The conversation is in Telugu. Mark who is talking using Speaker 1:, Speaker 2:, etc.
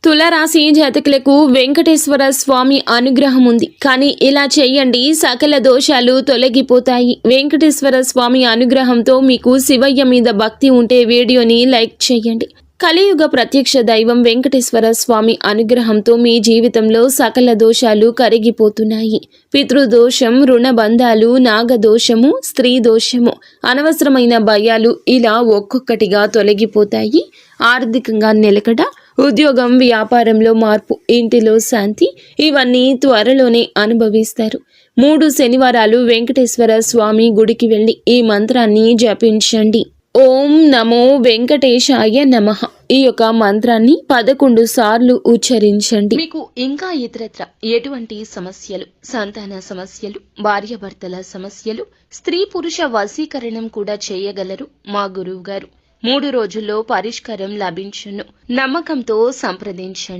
Speaker 1: తులరాశి జాతకులకు వెంకటేశ్వర స్వామి అనుగ్రహం ఉంది. కానీ ఇలా చేయండి, సకల దోషాలు తొలగిపోతాయి. వెంకటేశ్వర స్వామి అనుగ్రహంతో మీకు శివయ్య మీద భక్తి ఉంటే వీడియోని లైక్ చేయండి. కలియుగ ప్రత్యక్ష దైవం వెంకటేశ్వర స్వామి అనుగ్రహంతో మీ జీవితంలో సకల దోషాలు కరిగిపోతున్నాయి. పితృదోషం, రుణబంధాలు, నాగదోషము, స్త్రీ దోషము, అనవసరమైన భయాలు ఇలా ఒక్కొక్కటిగా తొలగిపోతాయి. ఆర్థికంగా నిలకడ, ఉద్యోగం, వ్యాపారంలో మార్పు, ఇంటిలో శాంతి ఇవన్నీ త్వరలోనే అనుభవిస్తారు. 3 శనివారాలు వెంకటేశ్వర స్వామి గుడికి వెళ్ళి ఈ మంత్రాన్ని జపించండి. ఓం నమో వెంకటేశాయ నమః. ఈ యొక్క మంత్రాన్ని 11 సార్లు ఉచ్చరించండి. మీకు ఇంకా ఇతరత్ర ఎటువంటి సమస్యలు, సంతాన సమస్యలు, భార్యాభర్తల సమస్యలు, స్త్రీ పురుష వశీకరణం కూడా చేయగలరు మా గురువు గారు. 3 రోజుల్లో పరిష్కారం లభించును. నమ్మకంతో సంప్రదించండి.